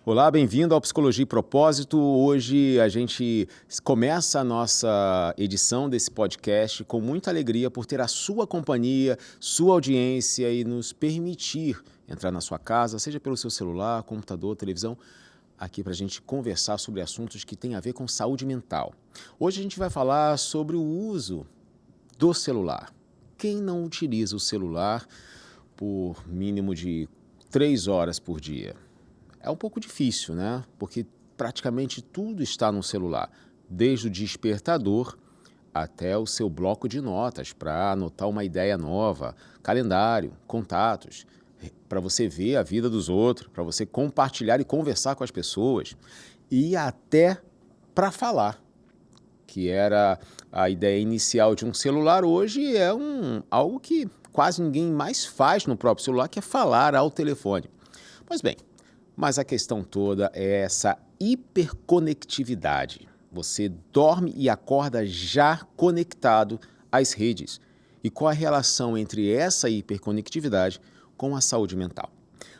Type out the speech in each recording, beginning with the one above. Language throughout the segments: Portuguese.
Olá, bem-vindo ao Psicologia e Propósito. Hoje a gente começa a nossa edição desse podcast com muita alegria por ter a sua companhia, sua audiência e nos permitir entrar na sua casa, seja pelo seu celular, computador, televisão, aqui para a gente conversar sobre assuntos que têm a ver com saúde mental. Hoje a gente vai falar sobre o uso do celular. Quem não utiliza o celular por mínimo de 3 horas por dia? É um pouco difícil, né? Porque praticamente tudo está no celular, desde o despertador até o seu bloco de notas para anotar uma ideia nova, calendário, contatos, para você ver a vida dos outros, para você compartilhar e conversar com as pessoas e até para falar, que era a ideia inicial de um celular, hoje é algo que quase ninguém mais faz no próprio celular, que é falar ao telefone. Pois bem, mas a questão toda é essa hiperconectividade. Você dorme e acorda já conectado às redes. E qual a relação entre essa hiperconectividade com a saúde mental?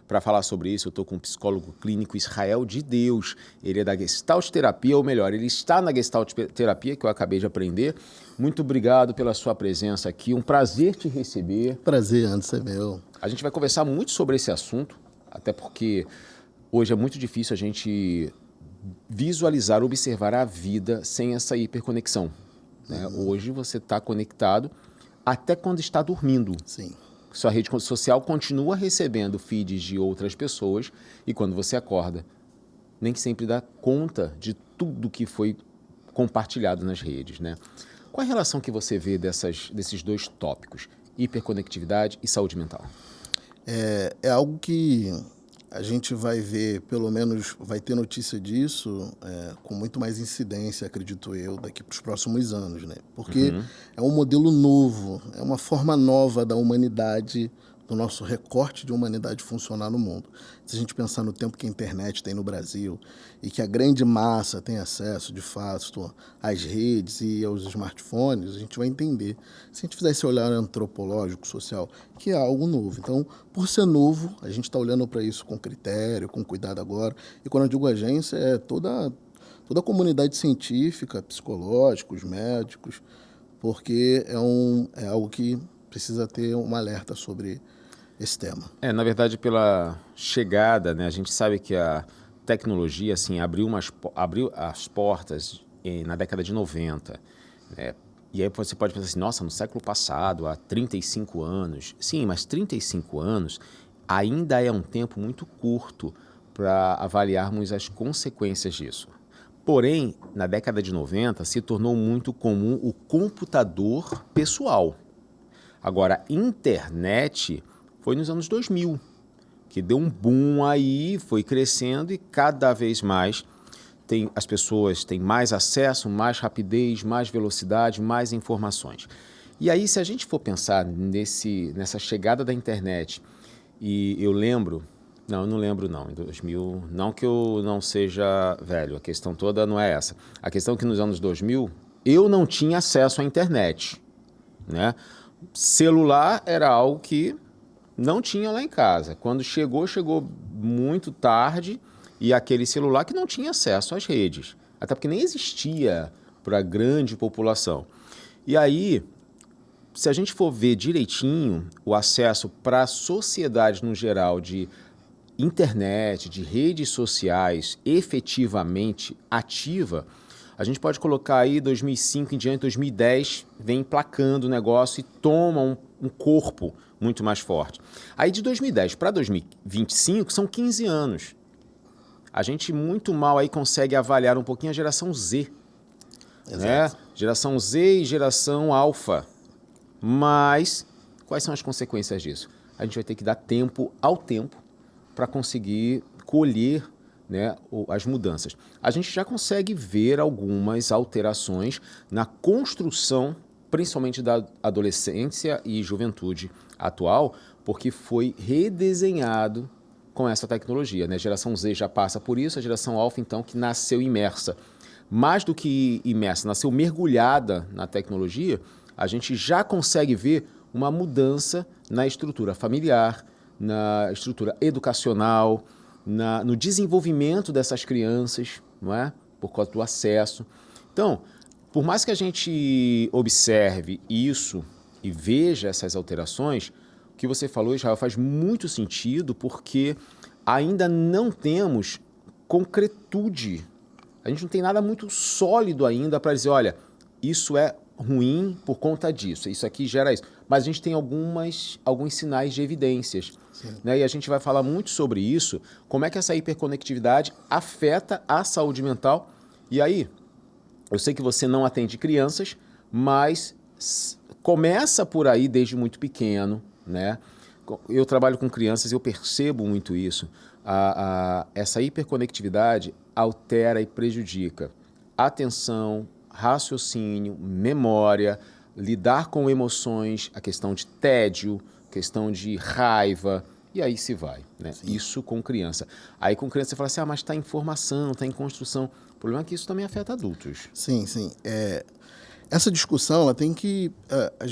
Para falar sobre isso, eu estou com o psicólogo clínico Israel de Deus. Ele é da Gestalt Terapia, ou melhor, ele está na Gestalt Terapia, que eu acabei de aprender. Muito obrigado pela sua presença aqui. Um prazer te receber. Prazer, Anderson, é meu. A gente vai conversar muito sobre esse assunto, até porque hoje é muito difícil a gente visualizar, observar a vida sem essa hiperconexão, né? Hoje você está conectado até quando está dormindo. Sim. Sua rede social continua recebendo feeds de outras pessoas e quando você acorda, nem sempre dá conta de tudo que foi compartilhado nas redes, né? Qual a relação que você vê desses dois tópicos, hiperconectividade e saúde mental? É algo que a gente vai ver, pelo menos vai ter notícia disso com muito mais incidência, acredito eu, daqui para os próximos anos, né? Porque é um modelo novo, é uma forma nova da humanidade, do nosso recorte de humanidade funcionar no mundo. Se a gente pensar no tempo que a internet tem no Brasil e que a grande massa tem acesso, de fato, às redes e aos smartphones, a gente vai entender, se a gente fizer esse olhar antropológico, social, que é algo novo. Então, por ser novo, a gente está olhando para isso com critério, com cuidado agora. E quando eu digo agência, é toda a comunidade científica, psicológicos, médicos, porque é algo que precisa ter um alerta sobre esse tema. Na verdade, pela chegada, né, a gente sabe que a tecnologia assim, abriu as portas na década de 90. E aí você pode pensar assim, nossa, no século passado, há 35 anos. Sim, mas 35 anos ainda é um tempo muito curto para avaliarmos as consequências disso. Porém, na década de 90, se tornou muito comum o computador pessoal. Agora, a internet foi nos anos 2000, que deu um boom aí, foi crescendo e cada vez mais as pessoas têm mais acesso, mais rapidez, mais velocidade, mais informações. E aí, se a gente for pensar nessa chegada da internet, e eu lembro, eu não lembro em 2000, não que eu não seja velho, a questão toda não é essa. A questão é que nos anos 2000, eu não tinha acesso à internet, né? Celular era algo que não tinha lá em casa. Quando chegou muito tarde e aquele celular que não tinha acesso às redes. Até porque nem existia para a grande população. E aí, se a gente for ver direitinho o acesso para a sociedade no geral de internet, de redes sociais efetivamente ativa, a gente pode colocar aí 2005 em diante, 2010, vem emplacando o negócio e toma um corpo muito mais forte. Aí de 2010 para 2025 são 15 anos. A gente muito mal aí consegue avaliar um pouquinho a geração Z. Né? Geração Z e geração Alfa. Mas quais são as consequências disso? A gente vai ter que dar tempo ao tempo para conseguir colher, né, as mudanças. A gente já consegue ver algumas alterações na construção, principalmente da adolescência e juventude atual, porque foi redesenhado com essa tecnologia, né? A geração Z já passa por isso, a geração Alpha, então, que nasceu imersa. Mais do que imersa, nasceu mergulhada na tecnologia, a gente já consegue ver uma mudança na estrutura familiar, na estrutura educacional, no desenvolvimento dessas crianças, não é? Por causa do acesso. Então, por mais que a gente observe isso e veja essas alterações, o que você falou, Israel, faz muito sentido, porque ainda não temos concretude. A gente não tem nada muito sólido ainda para dizer, olha, isso é ruim por conta disso, isso aqui gera isso. Mas a gente tem alguns sinais de evidências. Né? E a gente vai falar muito sobre isso, como é que essa hiperconectividade afeta a saúde mental. E aí, eu sei que você não atende crianças, mas começa por aí desde muito pequeno, né? Eu trabalho com crianças e eu percebo muito isso. Essa hiperconectividade altera e prejudica atenção, raciocínio, memória, lidar com emoções, a questão de tédio, questão de raiva, e aí se vai, né? Isso com criança. Aí com criança você fala assim, mas está em formação, está em construção. O problema é que isso também afeta adultos. Sim. Essa discussão, ela tem que...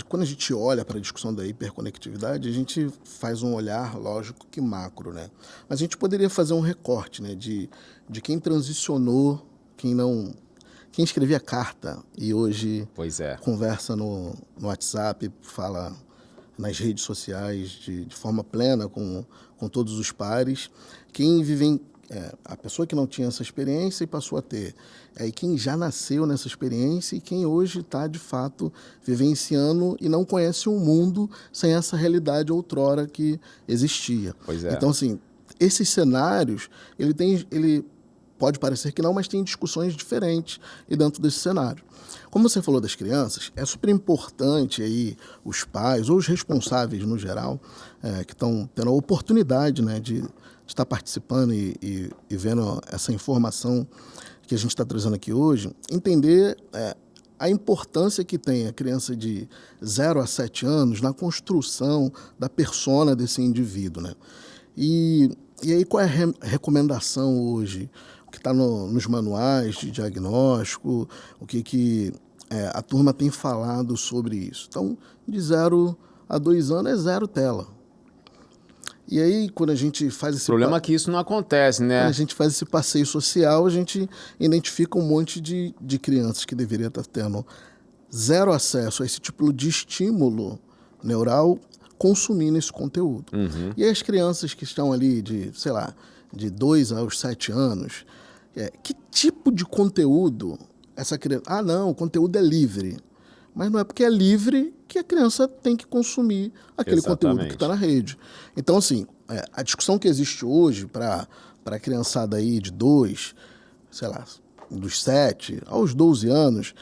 quando a gente olha para a discussão da hiperconectividade, a gente faz um olhar, lógico, que macro, né? Mas a gente poderia fazer um recorte, né? De quem transicionou, quem escrevia carta e hoje conversa no WhatsApp, fala nas redes sociais de forma plena com todos os pares. Quem vive a pessoa que não tinha essa experiência e passou a ter. E quem já nasceu nessa experiência e quem hoje está, de fato, vivenciando e não conhece um mundo sem essa realidade outrora que existia. Então, assim, esses cenários, ele pode parecer que não, mas tem discussões diferentes e dentro desse cenário. Como você falou das crianças, é super importante aí os pais ou os responsáveis no geral que estão tendo a oportunidade, né, de estar participando e vendo essa informação que a gente está trazendo aqui hoje, entender a importância que tem a criança de 0 a 7 anos na construção da persona desse indivíduo, né? E aí qual é a recomendação hoje? O que está nos manuais de diagnóstico, o que a turma tem falado sobre isso. Então, de 0 a 2 anos é 0 tela. E aí, quando a gente faz esse... O problema é que isso não acontece, né? Quando a gente faz esse passeio social, a gente identifica um monte de crianças que deveriam estar tendo 0 acesso a esse tipo de estímulo neural consumindo esse conteúdo. E as crianças que estão ali de 2 aos 7 anos, que tipo de conteúdo essa criança... não, o conteúdo é livre. Mas não é porque é livre que a criança tem que consumir aquele conteúdo que está na rede. Então, assim, a discussão que existe hoje para a criançada aí de dos 7 aos 12 anos,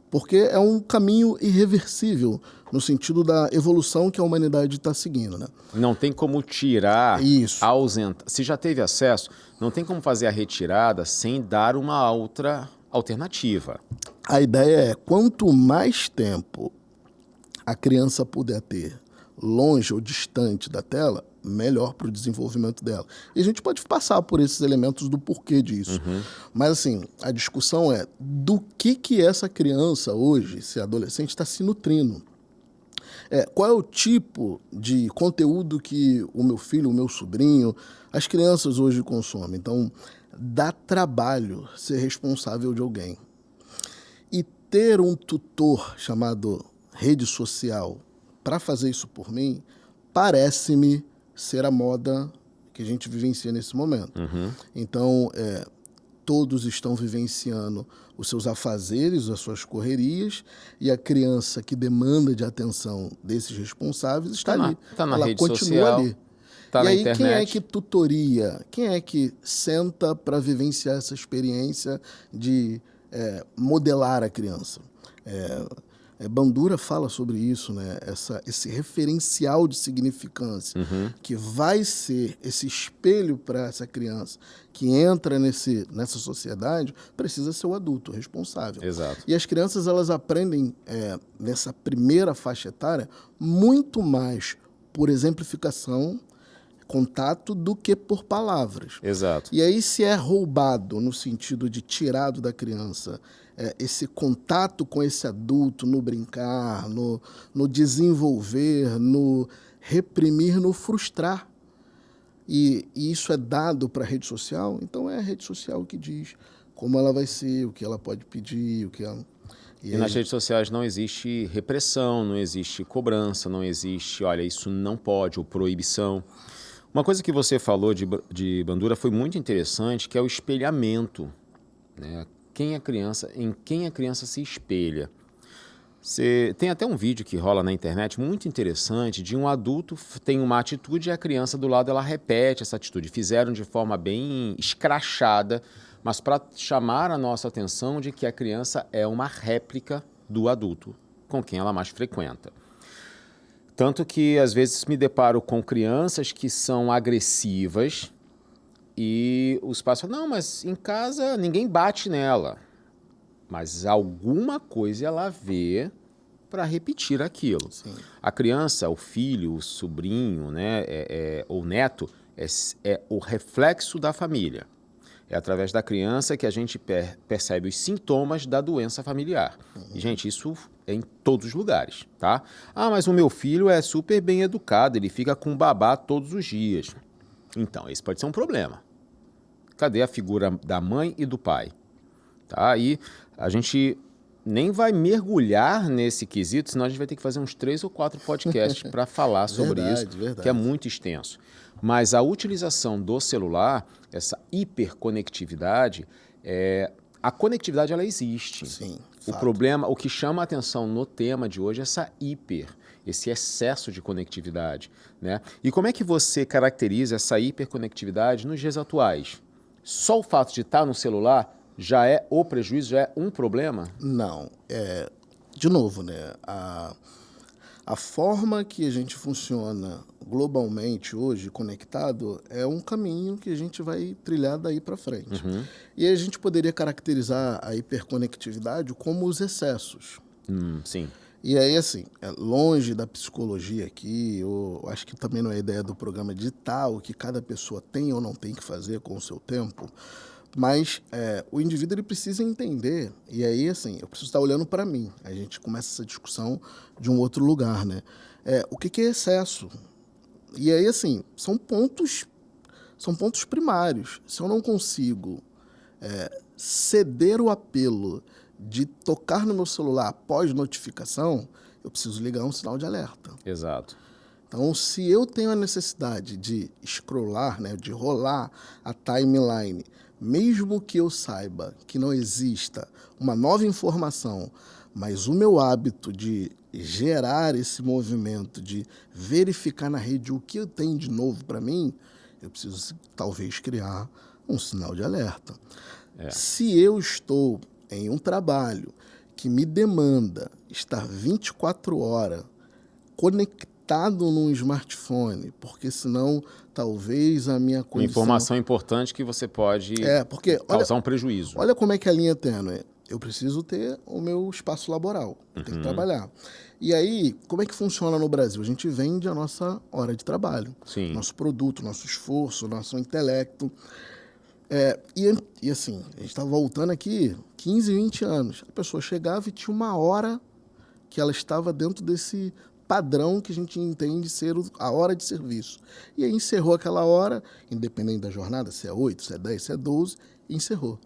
porque é um caminho irreversível no sentido da evolução que a humanidade está seguindo, né? Não tem como tirar, ausentar. Se já teve acesso, não tem como fazer a retirada sem dar uma outra alternativa. A ideia é, quanto mais tempo a criança puder ter longe ou distante da tela, melhor para o desenvolvimento dela. E a gente pode passar por esses elementos do porquê disso. Mas, assim, a discussão é do que essa criança hoje, esse adolescente, está se nutrindo. Qual é o tipo de conteúdo que o meu filho, o meu sobrinho, as crianças hoje consomem. Então, dá trabalho ser responsável de alguém. E ter um tutor chamado rede social para fazer isso por mim, parece-me ser a moda que a gente vivencia nesse momento. Então, todos estão vivenciando os seus afazeres, as suas correrias, e a criança que demanda de atenção desses responsáveis está ali. Está na ela rede continua social, ali. está na aí, internet. quem é que tutoria? Quem é que senta para vivenciar essa experiência de modelar a criança? Bandura fala sobre isso, né? Esse referencial de significância, que vai ser esse espelho para essa criança que entra nessa sociedade, precisa ser o adulto responsável. Exato. E as crianças, elas aprendem nessa primeira faixa etária muito mais por exemplificação, contato, do que por palavras. Exato. E aí, se é roubado no sentido de tirado da criança esse contato com esse adulto no brincar, no desenvolver, no reprimir, no frustrar, e isso é dado para a rede social, então é a rede social que diz como ela vai ser, o que ela pode pedir, o que ela... E nas redes sociais não existe repressão, não existe cobrança, não existe, olha, isso não pode, ou proibição. Uma coisa que você falou de Bandura foi muito interessante, que é o espelhamento, né? Em quem a criança se espelha. Tem até um vídeo que rola na internet muito interessante de um adulto tem uma atitude e a criança do lado ela repete essa atitude. Fizeram de forma bem escrachada, mas para chamar a nossa atenção de que a criança é uma réplica do adulto com quem ela mais frequenta. Tanto que às vezes me deparo com crianças que são agressivas e os pais falam, não, mas em casa ninguém bate nela. Mas alguma coisa ela vê para repetir aquilo. Sim. A criança, o filho, o sobrinho, né, o neto, é o reflexo da família. É através da criança que a gente percebe os sintomas da doença familiar. E, gente, isso é em todos os lugares, tá? Ah, mas o meu filho é super bem educado, ele fica com babá todos os dias. Então, esse pode ser um problema. Cadê a figura da mãe e do pai? Tá? Aí a gente nem vai mergulhar nesse quesito, senão a gente vai ter que fazer uns 3 ou 4 podcasts para falar sobre isso, que é muito extenso. Mas a utilização do celular, essa hiperconectividade, a conectividade ela existe. Sim, o problema, o que chama a atenção no tema de hoje é esse excesso de conectividade, né? E como é que você caracteriza essa hiperconectividade nos dias atuais? Só o fato de estar no celular já é o prejuízo, já é um problema? Não. De novo, né? A forma que a gente funciona globalmente hoje, conectado, é um caminho que a gente vai trilhar daí para frente. Uhum. E a gente poderia caracterizar a hiperconectividade como os excessos. Sim. E aí, assim, longe da psicologia aqui, eu acho que também não é a ideia do programa ditar o que cada pessoa tem ou não tem que fazer com o seu tempo, mas o indivíduo ele precisa entender, e aí, assim, eu preciso estar olhando para mim. A gente começa essa discussão de um outro lugar, né? O que é excesso? E aí, assim, são pontos primários. Se eu não consigo ceder o apelo de tocar no meu celular após notificação, eu preciso ligar um sinal de alerta. Exato. Então, se eu tenho a necessidade de scrollar, né, de rolar a timeline, mesmo que eu saiba que não exista uma nova informação, mas o meu hábito de gerar esse movimento, de verificar na rede o que tem de novo para mim, eu preciso talvez criar um sinal de alerta. Se eu estou em um trabalho que me demanda estar 24 horas conectado num smartphone, porque senão talvez a minha condição... Uma informação importante que você pode causar um prejuízo. Olha como é que a linha é tênue. Eu preciso ter o meu espaço laboral, eu tenho que trabalhar. E aí, como é que funciona no Brasil? A gente vende a nossa hora de trabalho. Sim. Nosso produto, nosso esforço, nosso intelecto. E assim, a gente está voltando aqui 15, 20 anos. A pessoa chegava e tinha uma hora que ela estava dentro desse padrão que a gente entende ser a hora de serviço. E aí encerrou aquela hora, independente da jornada, se é 8, se é 10, se é 12, encerrou.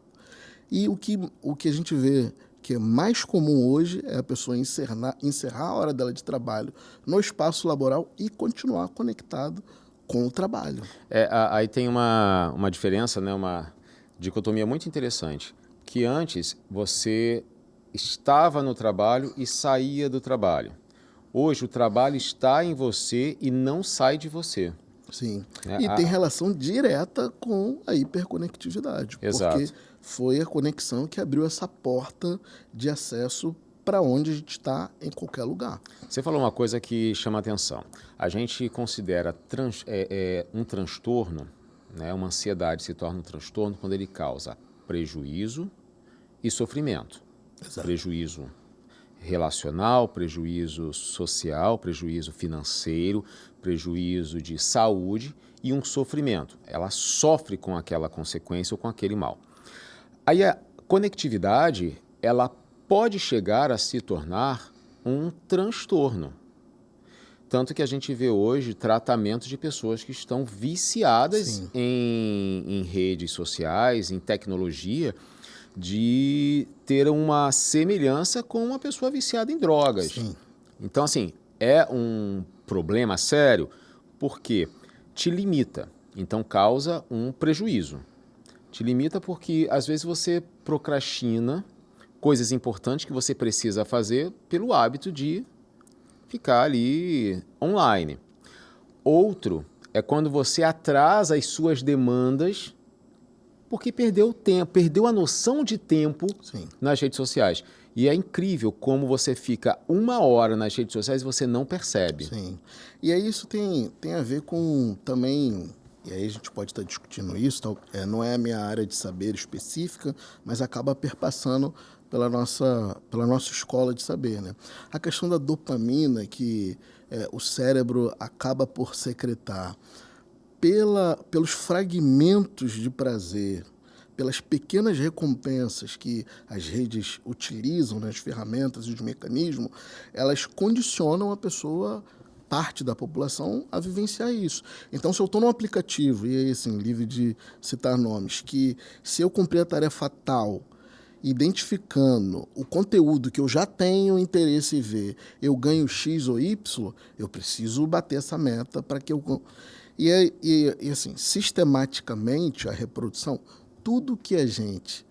E o que a gente vê que é mais comum hoje é a pessoa encerrar a hora dela de trabalho no espaço laboral e continuar conectado com o trabalho. Aí tem uma diferença, né, uma dicotomia muito interessante, que antes você estava no trabalho e saía do trabalho. Hoje o trabalho está em você e não sai de você. Sim, e tem relação direta com a hiperconectividade. Exato. Porque foi a conexão que abriu essa porta de acesso para onde a gente está em qualquer lugar. Você falou uma coisa que chama a atenção. A gente considera um transtorno, né, uma ansiedade se torna um transtorno quando ele causa prejuízo e sofrimento. Exato. Prejuízo relacional, prejuízo social, prejuízo financeiro, prejuízo de saúde e um sofrimento. Ela sofre com aquela consequência ou com aquele mal. Aí a conectividade, ela pode chegar a se tornar um transtorno. Tanto que a gente vê hoje tratamentos de pessoas que estão viciadas Sim. em redes sociais, em tecnologia, de ter uma semelhança com uma pessoa viciada em drogas. Sim. Então, assim, é um problema sério porque te limita, então causa um prejuízo. Te limita porque, às vezes, você procrastina coisas importantes que você precisa fazer pelo hábito de ficar ali online. Outro é quando você atrasa as suas demandas porque perdeu o tempo, perdeu a noção de tempo Sim. nas redes sociais. E é incrível como você fica 1 hora nas redes sociais e você não percebe. Sim. E aí isso tem a ver com também, e aí a gente pode estar discutindo isso, não é a minha área de saber específica, mas acaba perpassando pela nossa escola de saber, né? A questão da dopamina que o cérebro acaba por secretar pelos fragmentos de prazer, pelas pequenas recompensas que as redes utilizam, né, as ferramentas e os mecanismos, elas condicionam a pessoa, parte da população, a vivenciar isso. Então, se eu estou num aplicativo, e aí, assim, livre de citar nomes, que se eu cumprir a tarefa tal, identificando o conteúdo que eu já tenho interesse em ver, eu ganho X ou Y, eu preciso bater essa meta para que eu... E assim, sistematicamente, a reprodução, tudo que a gente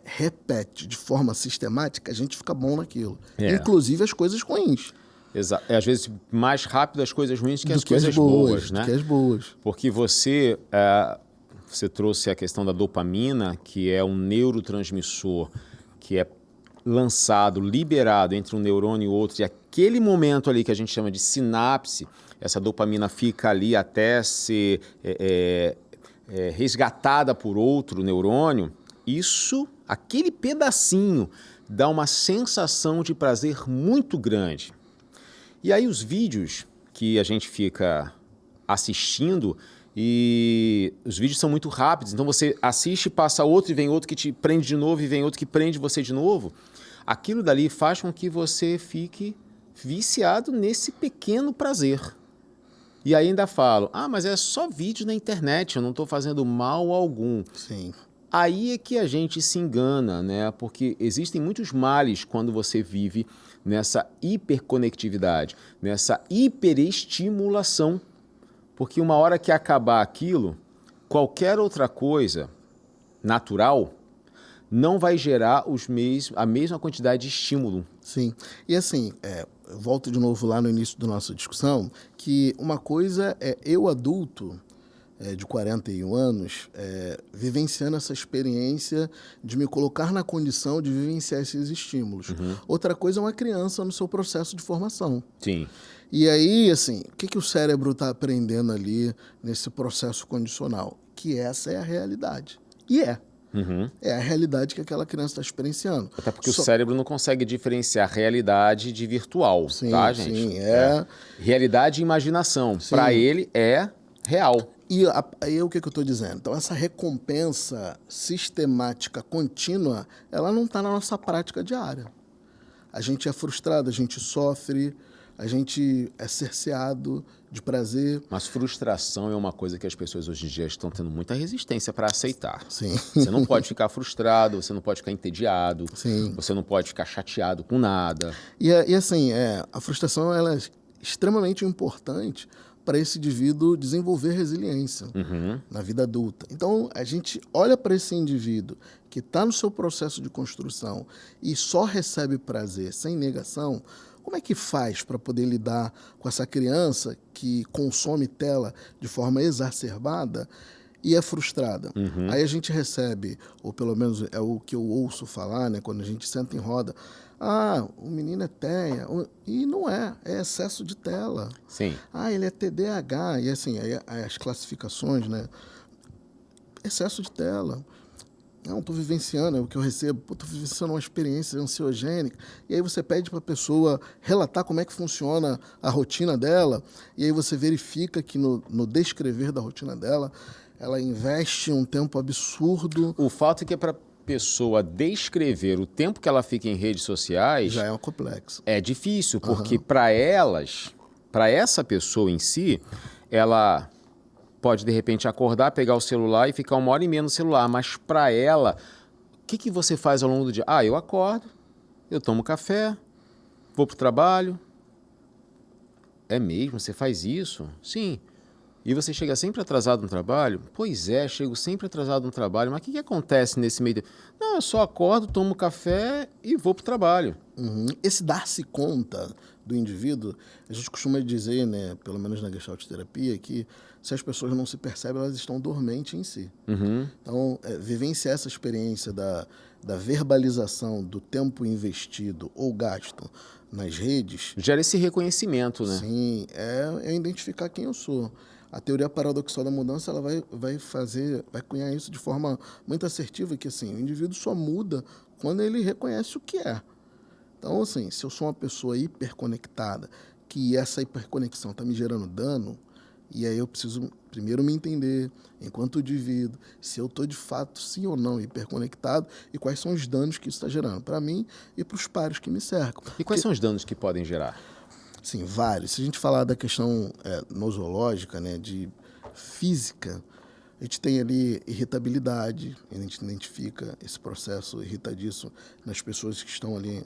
repete de forma sistemática, a gente fica bom naquilo. Inclusive as coisas ruins. Exato. Às vezes, mais rápido as coisas ruins que as coisas boas, né? Do que as boas. Porque você trouxe a questão da dopamina, que é um neurotransmissor que é lançado, liberado entre um neurônio e outro, e aquele momento ali que a gente chama de sinapse, essa dopamina fica ali até ser resgatada por outro neurônio, aquele pedacinho dá uma sensação de prazer muito grande. E aí os vídeos que a gente fica assistindo, e os vídeos são muito rápidos, então você assiste, passa outro e vem outro que te prende de novo e vem outro que prende você de novo. Aquilo dali faz com que você fique viciado nesse pequeno prazer. E aí ainda falo, mas é só vídeo na internet, eu não estou fazendo mal algum. Sim. Aí é que a gente se engana, né? Porque existem muitos males quando você vive nessa hiperconectividade, nessa hiperestimulação. Porque uma hora que acabar aquilo, qualquer outra coisa natural não vai gerar a mesma quantidade de estímulo. Sim. E assim, eu volto de novo lá no início da nossa discussão, que uma coisa é eu adulto, de 41 anos, vivenciando essa experiência de me colocar na condição de vivenciar esses estímulos. Uhum. Outra coisa é uma criança no seu processo de formação. Sim. E aí, assim, o que o cérebro está aprendendo ali nesse processo condicional? Que essa é a realidade. E é. Uhum. É a realidade que aquela criança está experienciando. Até porque o cérebro não consegue diferecer realidade de virtual, sim, tá, gente? Sim, Realidade e imaginação. Para ele é real. E aí o que eu estou dizendo? Então, essa recompensa sistemática, contínua, ela não está na nossa prática diária. A gente é frustrado, a gente sofre, a gente é cerceado de prazer. Mas frustração é uma coisa que as pessoas hoje em dia estão tendo muita resistência para aceitar. Sim. Você não pode ficar frustrado, você não pode ficar entediado, Sim. você não pode ficar chateado com nada. E assim, a frustração ela é extremamente importante para esse indivíduo desenvolver resiliência na vida adulta. Então, a gente olha para esse indivíduo que está no seu processo de construção e só recebe prazer sem negação. Como é que faz para poder lidar com essa criança que consome tela de forma exacerbada e é frustrada? Aí a gente recebe, ou pelo menos é o que eu ouço falar, né, quando a gente senta em roda, o menino é TEA, e não é excesso de tela. Sim. Ele é TDAH, e assim, aí as classificações, né, excesso de tela. Não, estou vivenciando, é o que eu recebo, estou vivenciando uma experiência ansiogênica. E aí você pede para a pessoa relatar como é que funciona a rotina dela, e aí você verifica que no descrever da rotina dela, ela investe um tempo absurdo. O fato é que para a pessoa descrever o tempo que ela fica em redes sociais... já é um complexo. É difícil, porque para elas para essa pessoa em si, ela pode, de repente, acordar, pegar o celular e ficar 1h30 no celular. Mas para ela, o que você faz ao longo do dia? Eu acordo, eu tomo café, vou para o trabalho. É mesmo? Você faz isso? Sim. E você chega sempre atrasado no trabalho? Pois é, chego sempre atrasado no trabalho. Mas o que acontece nesse meio? Não, eu só acordo, tomo café e vou para o trabalho. Esse dar-se conta do indivíduo, a gente costuma dizer, né, pelo menos na Gestalt terapia, que se as pessoas não se percebem, elas estão dormentes em si. Então, vivenciar essa experiência da verbalização do tempo investido ou gasto nas redes... Gera esse reconhecimento, né? Sim, é identificar quem eu sou. A teoria paradoxal da mudança, ela vai cunhar isso de forma muito assertiva, que assim, o indivíduo só muda quando ele reconhece o que é. Então, assim, se eu sou uma pessoa hiperconectada, que essa hiperconexão está me gerando dano, e aí eu preciso primeiro me entender, enquanto indivíduo, se eu estou de fato, sim ou não, hiperconectado, e quais são os danos que isso está gerando para mim e para os pares que me cercam. E quais são os danos que podem gerar? Sim, vários. Se a gente falar da questão nosológica, né, de física, a gente tem ali irritabilidade, a gente identifica esse processo irritadiço nas pessoas que estão ali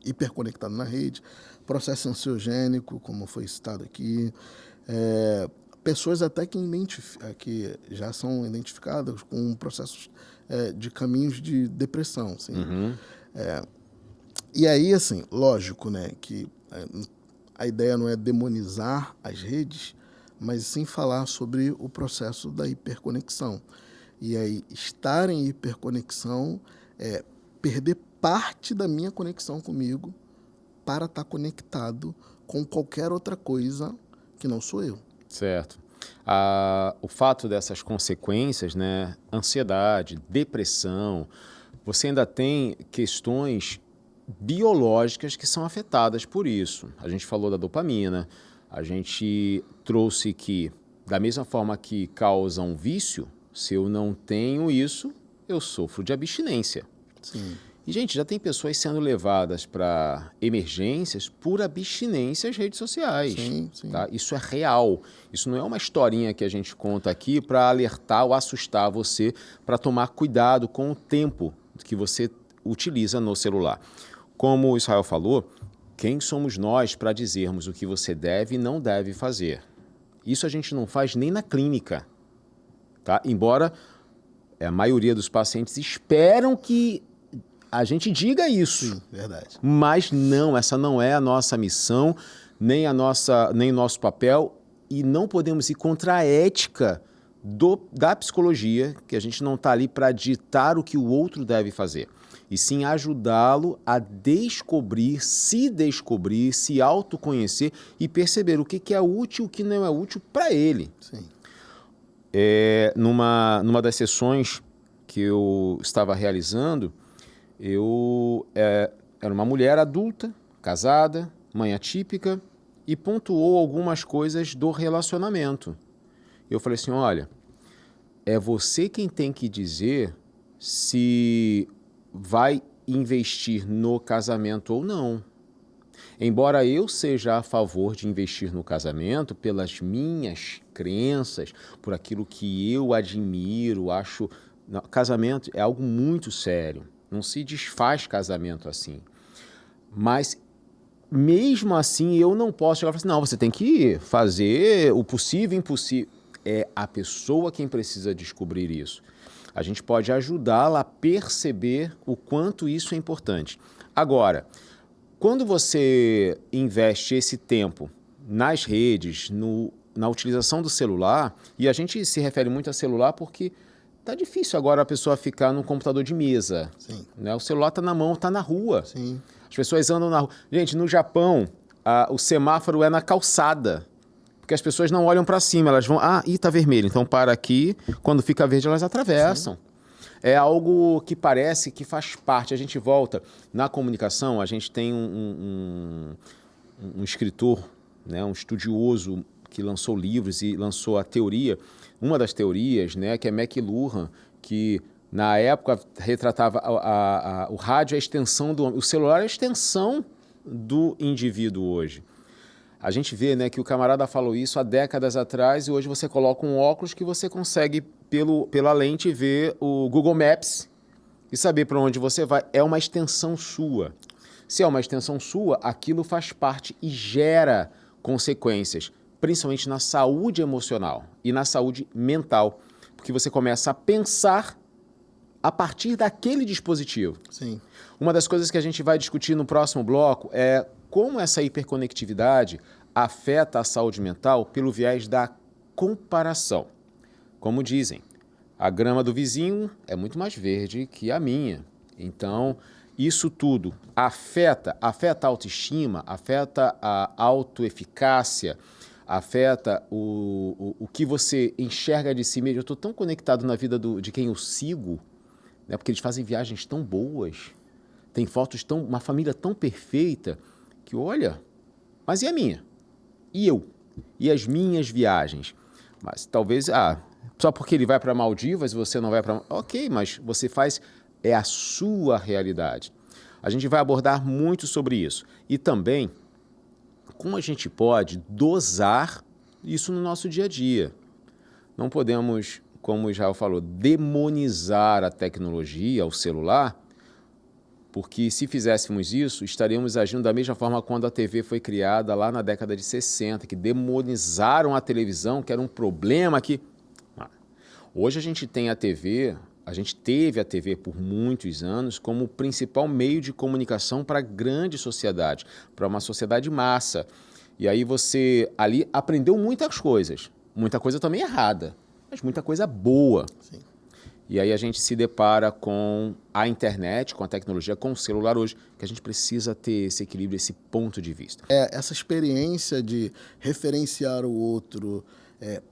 hiperconectadas na rede, processo ansiogênico, como foi citado aqui, pessoas até que já são identificadas com processos de caminhos de depressão. Assim. E aí, assim, lógico, né, que a ideia não é demonizar as redes, mas sim falar sobre o processo da hiperconexão. E aí, estar em hiperconexão é perder parte da minha conexão comigo para estar conectado com qualquer outra coisa que não sou eu. Certo. O fato dessas consequências, né, ansiedade, depressão, você ainda tem questões biológicas que são afetadas por isso. A gente falou da dopamina, a gente trouxe que, da mesma forma que causa um vício, se eu não tenho isso, eu sofro de abstinência. Sim. E, gente, já tem pessoas sendo levadas para emergências por abstinência às redes sociais. Sim, sim. Tá? Isso é real. Isso não é uma historinha que a gente conta aqui para alertar ou assustar você para tomar cuidado com o tempo que você utiliza no celular. Como o Israel falou, quem somos nós para dizermos o que você deve e não deve fazer? Isso a gente não faz nem na clínica. Tá? Embora a maioria dos pacientes esperam que a gente diga isso. Sim, verdade. Mas não, essa não é a nossa missão, nem o nosso papel, e não podemos ir contra a ética da psicologia, que a gente não está ali para ditar o que o outro deve fazer, e sim ajudá-lo a descobrir, se autoconhecer e perceber o que é útil e o que não é útil para ele. Sim. Numa das sessões que eu estava realizando, era uma mulher adulta, casada, mãe atípica, e pontuou algumas coisas do relacionamento. Eu falei assim, olha, é você quem tem que dizer se vai investir no casamento ou não. Embora eu seja a favor de investir no casamento pelas minhas crenças, por aquilo que eu admiro, acho... Não, casamento é algo muito sério. Não se desfaz casamento assim. Mas, mesmo assim, eu não posso chegar e falar assim, não, você tem que fazer o possível e impossível. É a pessoa quem precisa descobrir isso. A gente pode ajudá-la a perceber o quanto isso é importante. Agora, quando você investe esse tempo nas redes, na utilização do celular, e a gente se refere muito a celular porque tá difícil agora a pessoa ficar num computador de mesa. Sim. Né? O celular tá na mão, tá na rua. Sim. As pessoas andam na rua. Gente, no Japão, o semáforo é na calçada. Porque as pessoas não olham para cima, elas vão... tá vermelho, então para aqui. Quando fica verde, elas atravessam. Sim. É algo que parece que faz parte. A gente volta... Na comunicação, a gente tem um escritor, né, um estudioso que lançou livros e lançou a teoria, uma das teorias, né, que é McLuhan, que na época retratava o rádio, a extensão o celular é a extensão do indivíduo hoje. A gente vê, né, que o camarada falou isso há décadas atrás e hoje você coloca um óculos que você consegue, pela lente, ver o Google Maps e saber para onde você vai. É uma extensão sua. Se é uma extensão sua, aquilo faz parte e gera consequências, principalmente na saúde emocional e na saúde mental, porque você começa a pensar a partir daquele dispositivo. Sim. Uma das coisas que a gente vai discutir no próximo bloco é como essa hiperconectividade afeta a saúde mental pelo viés da comparação. Como dizem, a grama do vizinho é muito mais verde que a minha. Então, isso tudo afeta a autoestima, afeta a autoeficácia, afeta o que você enxerga de si mesmo. Eu estou tão conectado na vida de quem eu sigo, né, porque eles fazem viagens tão boas, tem fotos uma família tão perfeita, que olha, mas e a minha? E eu? E as minhas viagens? Mas talvez, só porque ele vai para Maldivas e você não vai para... Ok, mas você faz, é a sua realidade. A gente vai abordar muito sobre isso. E também, como a gente pode dosar isso no nosso dia a dia. Não podemos, como o Israel falou, demonizar a tecnologia, o celular, porque se fizéssemos isso, estaríamos agindo da mesma forma quando a TV foi criada lá na década de 60, que demonizaram a televisão, que era um problema que... Hoje a gente tem a TV, a gente teve a TV por muitos anos como o principal meio de comunicação para a grande sociedade, para uma sociedade massa. E aí você ali aprendeu muitas coisas, muita coisa também errada, mas muita coisa boa. Sim. E aí a gente se depara com a internet, com a tecnologia, com o celular hoje, que a gente precisa ter esse equilíbrio, esse ponto de vista. Essa experiência de referenciar o outro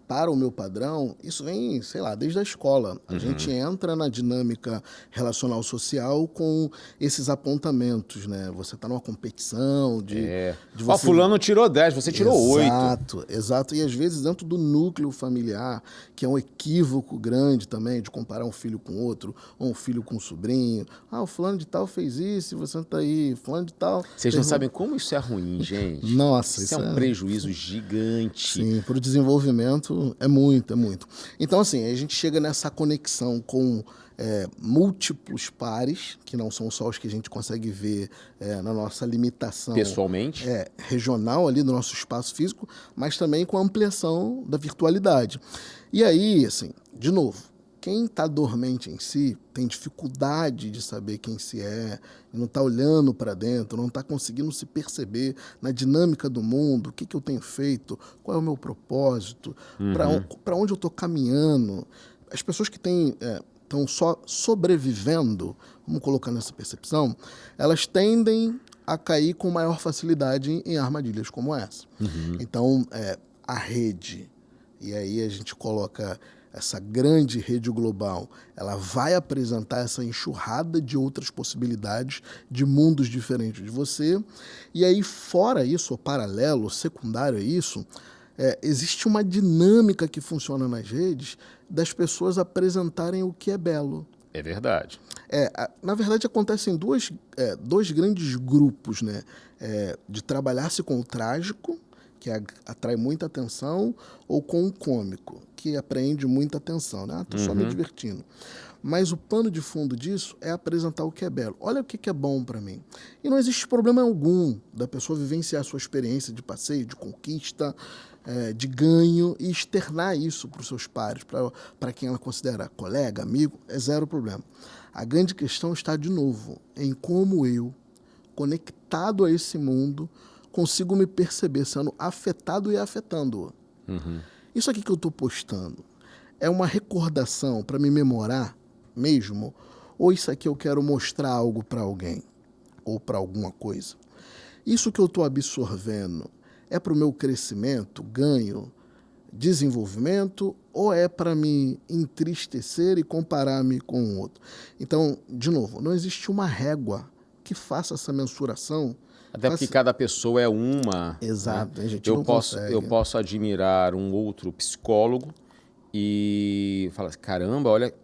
para o meu padrão, isso vem, sei lá, desde a escola. A gente entra na dinâmica relacional social com esses apontamentos, né? Você está numa competição de você... fulano tirou 10, você tirou 8. Exato, exato. E às vezes dentro do núcleo familiar, que é um equívoco grande também, de comparar um filho com outro, ou um filho com um sobrinho. O fulano de tal fez isso e você não está aí. Fulano de tal... Vocês não sabem como isso é ruim, gente. Nossa, isso é um prejuízo gigante. Sim, para o desenvolvimento é muito, é muito. Então, assim, a gente chega nessa conexão com múltiplos pares, que não são só os que a gente consegue ver na nossa limitação... Pessoalmente? Regional ali do nosso espaço físico, mas também com a ampliação da virtualidade. E aí, assim, de novo, quem está dormente em si tem dificuldade de saber quem se é, não está olhando para dentro, não está conseguindo se perceber na dinâmica do mundo, o que eu tenho feito, qual é o meu propósito, para onde eu estou caminhando. As pessoas que estão só sobrevivendo, vamos colocar nessa percepção, elas tendem a cair com maior facilidade em armadilhas como essa. Então, a rede, e aí a gente coloca... Essa grande rede global, ela vai apresentar essa enxurrada de outras possibilidades de mundos diferentes de você. E aí, fora isso, ou paralelo, secundário a isso, existe uma dinâmica que funciona nas redes das pessoas apresentarem o que é belo. É verdade. Na verdade, acontecem dois grandes grupos, né? De trabalhar-se com o trágico, que atrai muita atenção, ou com o cômico, que apreende muita atenção, né? Estou só me divertindo. Mas o pano de fundo disso é apresentar o que é belo. Olha o que é bom para mim. E não existe problema algum da pessoa vivenciar a sua experiência de passeio, de conquista, de ganho, e externar isso para os seus pares, para quem ela considera colega, amigo, é zero problema. A grande questão está, de novo, em como eu, conectado a esse mundo, consigo me perceber sendo afetado e afetando-o. Isso aqui que eu estou postando é uma recordação para me memorar mesmo? Ou isso aqui eu quero mostrar algo para alguém? Ou para alguma coisa? Isso que eu estou absorvendo é para o meu crescimento, ganho, desenvolvimento? Ou é para me entristecer e comparar-me com o outro? Então, de novo, não existe uma régua que faça essa mensuração. Até porque cada pessoa é uma. Exato, né? A gente não consegue. Eu posso admirar um outro psicólogo e falar assim, caramba, olha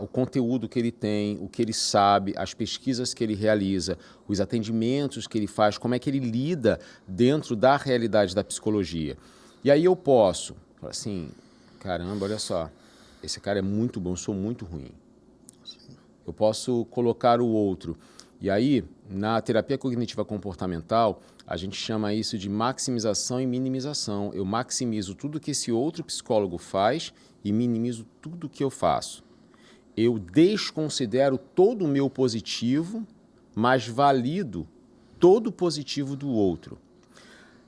o conteúdo que ele tem, o que ele sabe, as pesquisas que ele realiza, os atendimentos que ele faz, como é que ele lida dentro da realidade da psicologia. E aí eu posso falar assim, caramba, olha só, esse cara é muito bom, eu sou muito ruim. Eu posso colocar o outro. E aí, na terapia cognitiva comportamental, a gente chama isso de maximização e minimização. Eu maximizo tudo que esse outro psicólogo faz e minimizo tudo que eu faço. Eu desconsidero todo o meu positivo, mas valido todo o positivo do outro.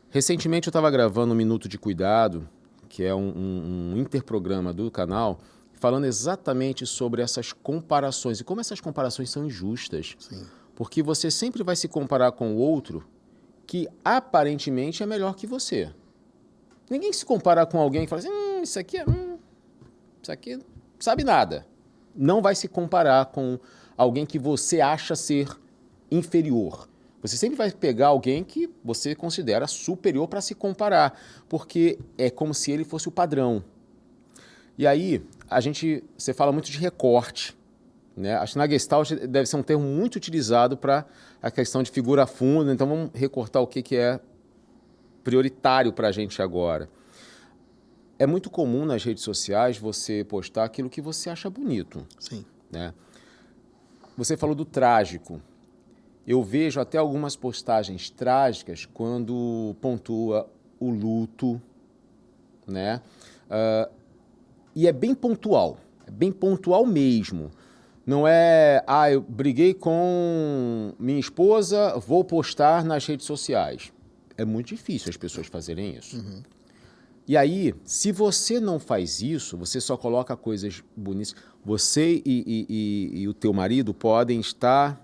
Recentemente eu estava gravando um Minuto de Cuidado, que é um interprograma do canal, falando exatamente sobre essas comparações e como essas comparações são injustas. Sim. Porque você sempre vai se comparar com o outro que aparentemente é melhor que você. Ninguém se compara com alguém e fala assim, isso aqui sabe nada. Não vai se comparar com alguém que você acha ser inferior. Você sempre vai pegar alguém que você considera superior para se comparar, porque é como se ele fosse o padrão. E aí, você fala muito de recorte, né? Acho que na Gestalt deve ser um termo muito utilizado para a questão de figura funda, então vamos recortar o que é prioritário para a gente agora. É muito comum nas redes sociais você postar aquilo que você acha bonito. Sim. Né? Você falou do trágico. Eu vejo até algumas postagens trágicas quando pontua o luto, né? E é bem pontual mesmo. Não é, eu briguei com minha esposa, vou postar nas redes sociais. É muito difícil as pessoas fazerem isso. Uhum. E aí, se você não faz isso, você só coloca coisas bonitas. Você e o teu marido podem estar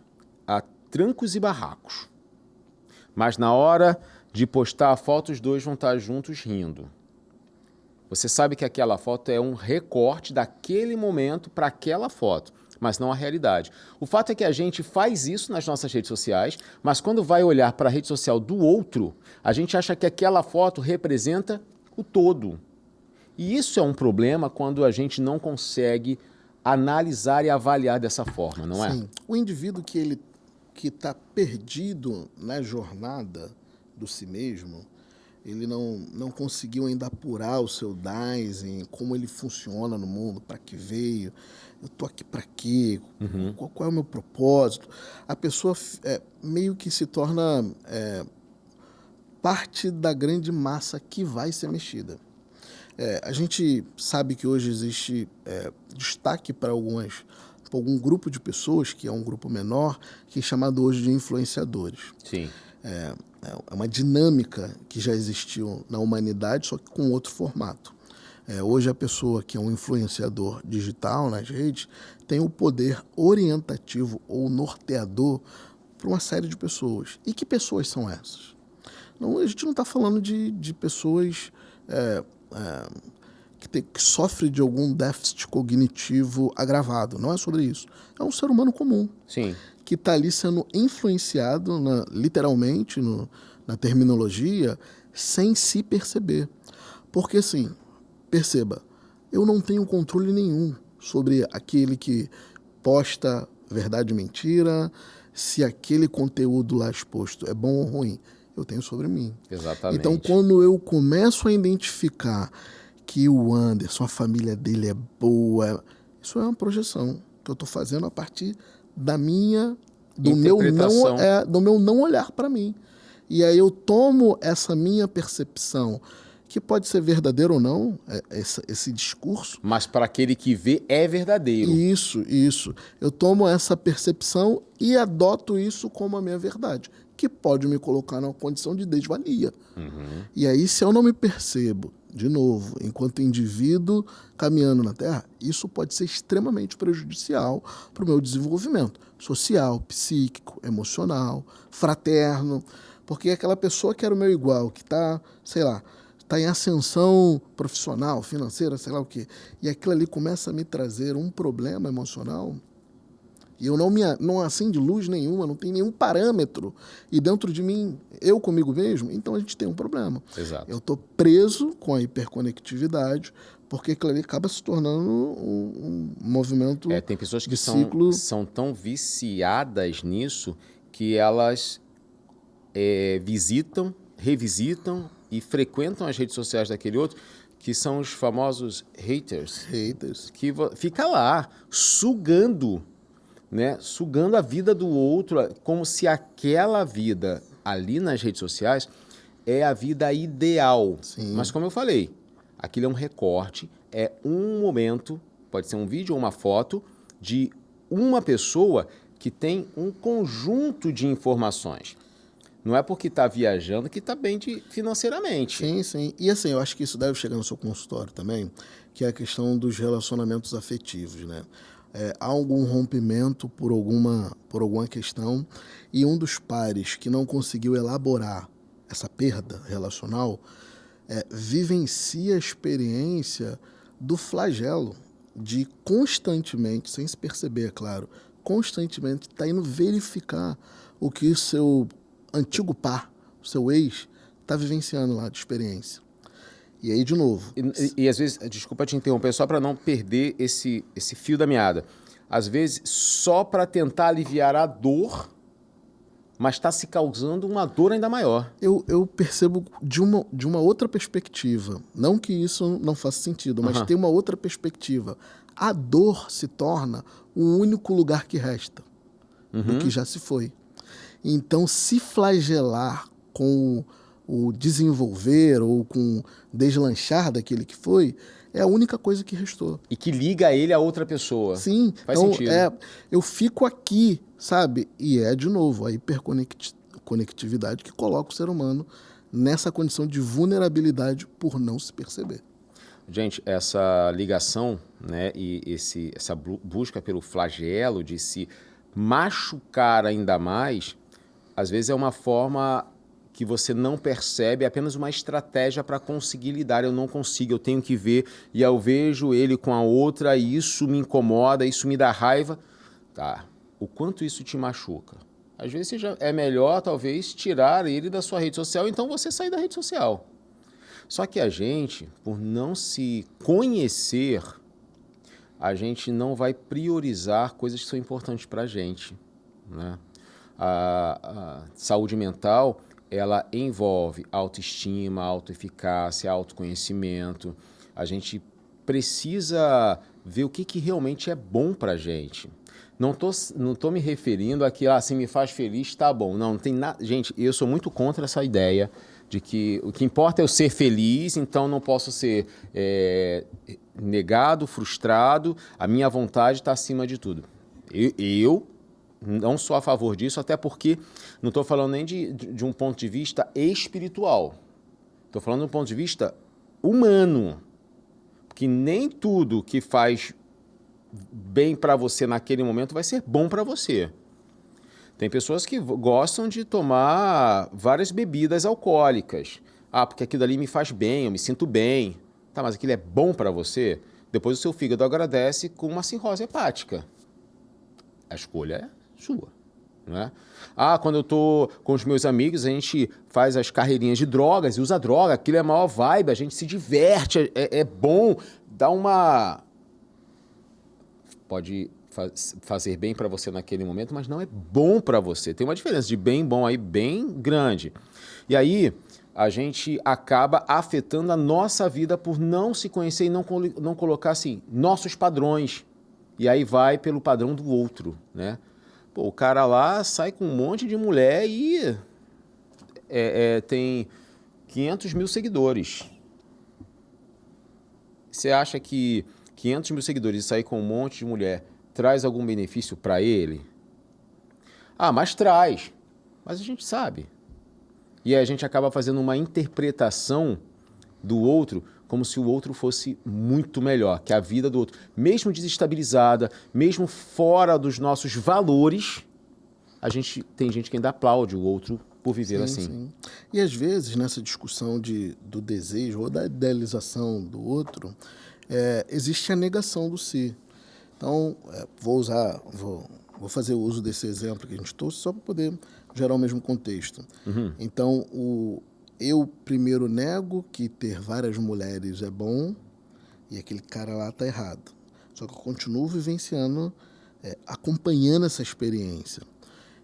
a trancos e barracos. Mas na hora de postar a foto, os dois vão estar juntos rindo. Você sabe que aquela foto é um recorte daquele momento para aquela foto, mas não a realidade. O fato é que a gente faz isso nas nossas redes sociais, mas quando vai olhar para a rede social do outro, a gente acha que aquela foto representa o todo. E isso é um problema quando a gente não consegue analisar e avaliar dessa forma, não é? Sim. O indivíduo que está perdido na jornada do si mesmo, ele não conseguiu ainda apurar o seu Dasein, como ele funciona no mundo, para que veio, eu estou aqui para quê, qual é o meu propósito. A pessoa meio que se torna parte da grande massa que vai ser mexida. A gente sabe que hoje existe destaque para algum grupo de pessoas, que é um grupo menor, que é chamado hoje de influenciadores. Sim. É uma dinâmica que já existiu na humanidade, só que com outro formato. Hoje a pessoa que é um influenciador digital nas redes tem o poder orientativo ou norteador para uma série de pessoas. E que pessoas são essas? Não, a gente não está falando de pessoas que sofrem de algum déficit cognitivo agravado. Não é sobre isso. É um ser humano comum. Sim. Que está ali sendo influenciado, literalmente, na terminologia, sem se perceber. Porque, assim, perceba, eu não tenho controle nenhum sobre aquele que posta verdade e mentira, se aquele conteúdo lá exposto é bom ou ruim. Eu tenho sobre mim. Exatamente. Então, quando eu começo a identificar que o Anderson, a família dele é boa, isso é uma projeção que eu estou fazendo a partir do meu não olhar para mim. E aí eu tomo essa minha percepção, que pode ser verdadeiro ou não, esse discurso. Mas para aquele que vê, é verdadeiro. Isso. Eu tomo essa percepção e adoto isso como a minha verdade, que pode me colocar numa condição de desvalia. Uhum. E aí, se eu não me percebo, de novo, enquanto indivíduo caminhando na Terra, isso pode ser extremamente prejudicial para o meu desenvolvimento social, psíquico, emocional, fraterno, porque aquela pessoa que era o meu igual, que está, sei lá, está em ascensão profissional, financeira, sei lá o quê, e aquilo ali começa a me trazer um problema emocional, e eu não acende luz nenhuma, não tem nenhum parâmetro, e dentro de mim, eu comigo mesmo, então a gente tem um problema. Exato. Eu estou preso com a hiperconectividade porque aquilo ali acaba se tornando um movimento Tem pessoas que de ciclo. são tão viciadas nisso que elas visitam, revisitam e frequentam as redes sociais daquele outro, que são os famosos haters. Que fica lá, sugando, né? Sugando a vida do outro, como se aquela vida ali nas redes sociais é a vida ideal. Sim. Mas como eu falei, aquilo é um recorte, é um momento, pode ser um vídeo ou uma foto, de uma pessoa que tem um conjunto de informações. Não é porque está viajando que está bem financeiramente. Sim, sim. E assim, eu acho que isso deve chegar no seu consultório também, que é a questão dos relacionamentos afetivos, né? Há algum rompimento por alguma questão e um dos pares que não conseguiu elaborar essa perda relacional vivencia a experiência do flagelo de constantemente, sem se perceber, é claro, constantemente está indo verificar o que o seu antigo par, o seu ex, está vivenciando lá de experiência. E aí, de novo... E às vezes, desculpa te interromper, só para não perder esse fio da meada. Às vezes, só para tentar aliviar a dor, mas está se causando uma dor ainda maior. Eu percebo de uma outra perspectiva. Não que isso não faça sentido, mas tem uma outra perspectiva. A dor se torna o único lugar que resta do que já se foi. Então, se flagelar com o desenvolver ou com deslanchar daquele que foi, é a única coisa que restou. E que liga ele a outra pessoa. Sim. Faz então, sentido. Eu fico aqui, sabe? E de novo, a hiperconectividade que coloca o ser humano nessa condição de vulnerabilidade por não se perceber. Gente, essa ligação, né, e essa busca pelo flagelo de se machucar ainda mais, às vezes é uma forma que você não percebe, é apenas uma estratégia para conseguir lidar. Eu não consigo, eu tenho que ver, e eu vejo ele com a outra, e isso me incomoda, isso me dá raiva. Tá, o quanto isso te machuca? Às vezes é melhor, talvez, tirar ele da sua rede social, então você sair da rede social. Só que a gente, por não se conhecer, a gente não vai priorizar coisas que são importantes para a gente, né? A saúde mental, ela envolve autoestima, autoeficácia, autoconhecimento. A gente precisa ver o que realmente é bom para a gente. Não tô me referindo a que, se me faz feliz, tá bom. Não tem nada. Gente, eu sou muito contra essa ideia de que o que importa é eu ser feliz, então não posso ser negado, frustrado. A minha vontade está acima de tudo. Eu não sou a favor disso, até porque não estou falando nem de um ponto de vista espiritual. Estou falando de um ponto de vista humano. Porque nem tudo que faz bem para você naquele momento vai ser bom para você. Tem pessoas que gostam de tomar várias bebidas alcoólicas. Porque aquilo ali me faz bem, eu me sinto bem. Tá, mas aquilo é bom para você? Depois o seu fígado agradece com uma cirrose hepática. A escolha é sua, não é? Quando eu estou com os meus amigos, a gente faz as carreirinhas de drogas e usa droga, aquilo é a maior vibe, a gente se diverte, é bom, dá uma... Pode fazer bem para você naquele momento, mas não é bom para você. Tem uma diferença de bem bom aí bem grande. E aí a gente acaba afetando a nossa vida por não se conhecer e não colocar assim, nossos padrões. E aí vai pelo padrão do outro, né? Pô, o cara lá sai com um monte de mulher e tem 500 mil seguidores. Você acha que 500 mil seguidores e sair com um monte de mulher traz algum benefício para ele? Mas traz. Mas a gente sabe. E aí a gente acaba fazendo uma interpretação do outro como se o outro fosse muito melhor que a vida do outro. Mesmo desestabilizada, mesmo fora dos nossos valores, tem gente que ainda aplaude o outro por viver assim. Sim. E às vezes, nessa discussão do desejo ou da idealização do outro, existe a negação do si. Então, vou fazer uso desse exemplo que a gente trouxe só para poder gerar o mesmo contexto. Então, eu primeiro nego que ter várias mulheres é bom, e aquele cara lá tá errado. Só que eu continuo vivenciando, acompanhando essa experiência.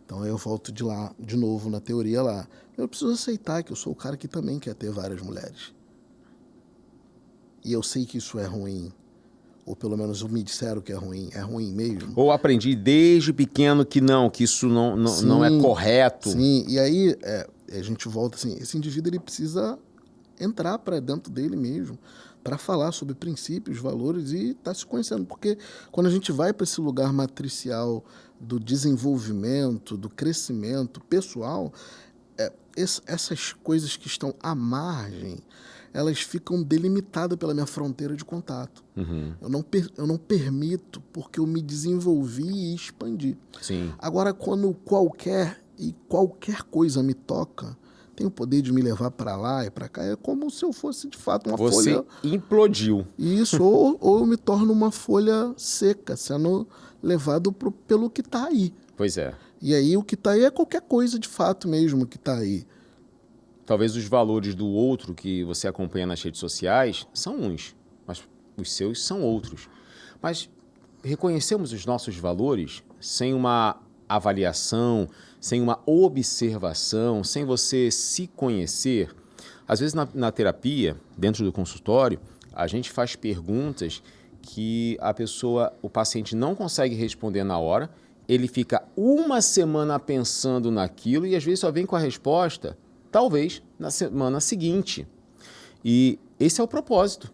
Então eu volto de lá, de novo na teoria lá. Eu preciso aceitar que eu sou o cara que também quer ter várias mulheres. E eu sei que isso é ruim. Ou pelo menos me disseram que é ruim mesmo. Ou aprendi desde pequeno que isso não é correto. Sim, e aí a gente volta assim, esse indivíduo ele precisa entrar para dentro dele mesmo, para falar sobre princípios, valores e estar se conhecendo. Porque quando a gente vai para esse lugar matricial do desenvolvimento, do crescimento pessoal, essas coisas que estão à margem, elas ficam delimitadas pela minha fronteira de contato. Uhum. Eu não permito, porque eu me desenvolvi e expandi. Sim. Agora, quando qualquer coisa me toca, tem o poder de me levar para lá e para cá, é como se eu fosse, de fato, uma folha... Você implodiu. Isso, ou eu me torno uma folha seca, sendo levado pelo que está aí. Pois é. E aí o que está aí é qualquer coisa, de fato mesmo, que está aí. Talvez os valores do outro que você acompanha nas redes sociais são uns, mas os seus são outros. Mas reconhecemos os nossos valores sem uma avaliação, sem uma observação, sem você se conhecer. Às vezes na terapia, dentro do consultório, a gente faz perguntas que o paciente não consegue responder na hora, ele fica uma semana pensando naquilo e às vezes só vem com a resposta talvez na semana seguinte. E esse é o propósito.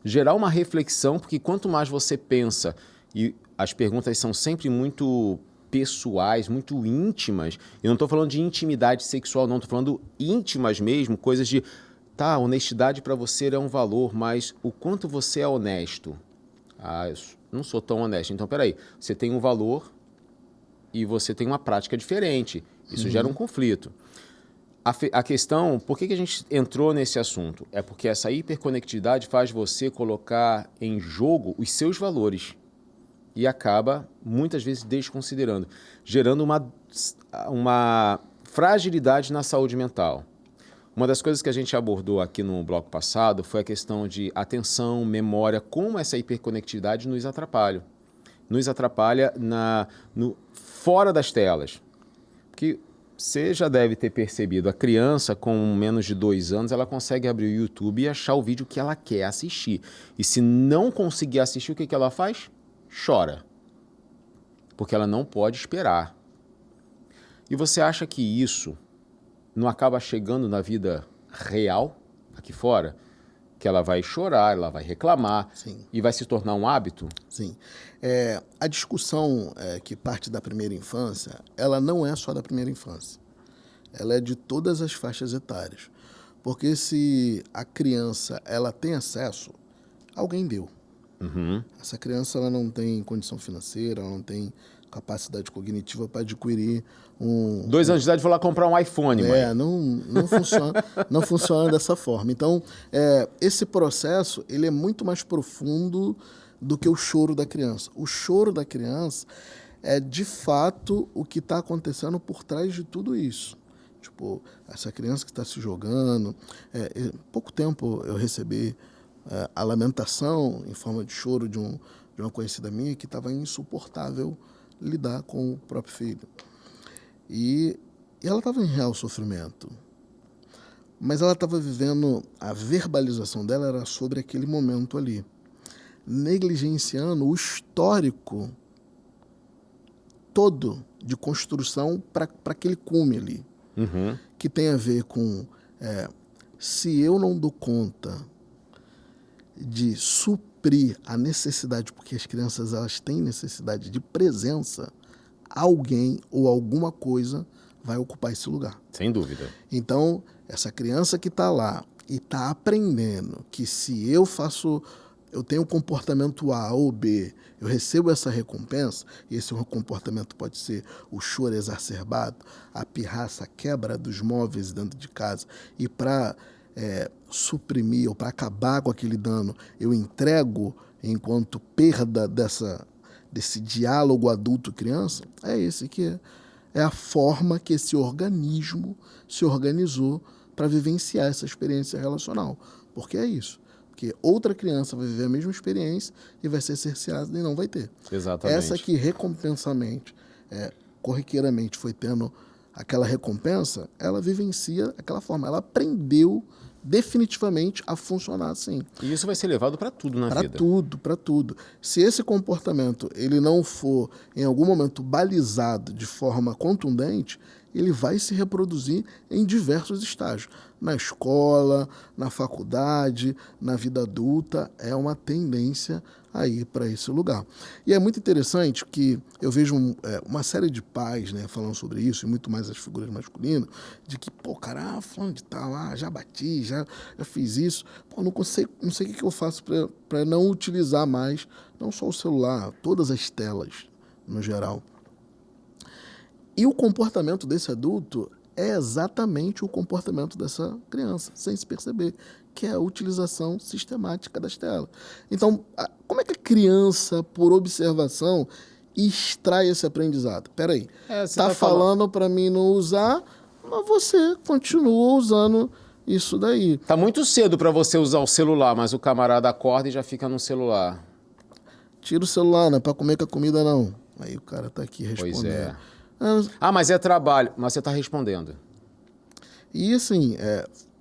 Gerar uma reflexão, porque quanto mais você pensa, e as perguntas são sempre muito pessoais, muito íntimas, eu não estou falando de intimidade sexual, não, estou falando íntimas mesmo, coisas de, honestidade para você é um valor, mas o quanto você é honesto? Eu não sou tão honesto. Então, peraí, você tem um valor e você tem uma prática diferente. Isso gera um conflito. A questão, por que a gente entrou nesse assunto? É porque essa hiperconectividade faz você colocar em jogo os seus valores e acaba, muitas vezes, desconsiderando, gerando uma fragilidade na saúde mental. Uma das coisas que a gente abordou aqui no bloco passado foi a questão de atenção, memória, como essa hiperconectividade nos atrapalha. Nos atrapalha fora das telas. Porque você já deve ter percebido, a criança com menos de 2 anos, ela consegue abrir o YouTube e achar o vídeo que ela quer assistir. E se não conseguir assistir, o que ela faz? Chora. Porque ela não pode esperar. E você acha que isso não acaba chegando na vida real, aqui fora? Que ela vai chorar, ela vai reclamar. Sim. E vai se tornar um hábito? Sim. A discussão que parte da primeira infância, ela não é só da primeira infância. Ela é de todas as faixas etárias. Porque se a criança ela tem acesso, alguém deu. Uhum. Essa criança ela não tem condição financeira, ela não tem capacidade cognitiva para adquirir 2 anos de idade, vou lá comprar um iPhone, mãe. Não funciona, não funciona dessa forma. Então, esse processo ele é muito mais profundo do que o choro da criança. O choro da criança é, de fato, o que está acontecendo por trás de tudo isso. Tipo, essa criança que está se jogando. Pouco tempo eu recebi a lamentação em forma de choro de uma conhecida minha que estava insuportável lidar com o próprio filho. E ela estava em real sofrimento. Mas ela estava vivendo, a verbalização dela era sobre aquele momento ali, negligenciando o histórico todo de construção para aquele cume ali. Uhum. Que tem a ver com se eu não dou conta de suprir a necessidade, porque as crianças elas têm necessidade de presença, alguém ou alguma coisa vai ocupar esse lugar. Sem dúvida. Então, essa criança que está lá e está aprendendo que se eu tenho um comportamento A ou B, eu recebo essa recompensa, e esse comportamento pode ser o choro exacerbado, a pirraça, a quebra dos móveis dentro de casa, e para suprimir ou para acabar com aquele dano, eu entrego enquanto perda desse diálogo adulto-criança, esse que é a forma que esse organismo se organizou para vivenciar essa experiência relacional. Porque é isso. Porque outra criança vai viver a mesma experiência e vai ser cerceada e não vai ter. Exatamente. Essa que recompensamente, corriqueiramente foi tendo aquela recompensa, ela vivencia aquela forma. Ela aprendeu definitivamente a funcionar assim. E isso vai ser levado para tudo na vida. Para tudo. Se esse comportamento ele não for, em algum momento, balizado de forma contundente, ele vai se reproduzir em diversos estágios. Na escola, na faculdade, na vida adulta, é uma tendência a ir para esse lugar. E é muito interessante que eu vejo uma série de pais, né, falando sobre isso, e muito mais as figuras masculinas, de que, pô, cara, fulano de tal, já bati, já fiz isso, pô, não sei o que eu faço para não utilizar mais, não só o celular, todas as telas, no geral. E o comportamento desse adulto é exatamente o comportamento dessa criança, sem se perceber, que é a utilização sistemática das telas. Então, como é que a criança, por observação, extrai esse aprendizado? Peraí, tá falando para mim não usar, mas você continua usando isso daí. Tá muito cedo para você usar o celular, mas o camarada acorda e já fica no celular. Tira o celular, não é para comer com a comida, não. Aí o cara tá aqui respondendo. Pois é. Mas é trabalho. Mas você está respondendo. E assim,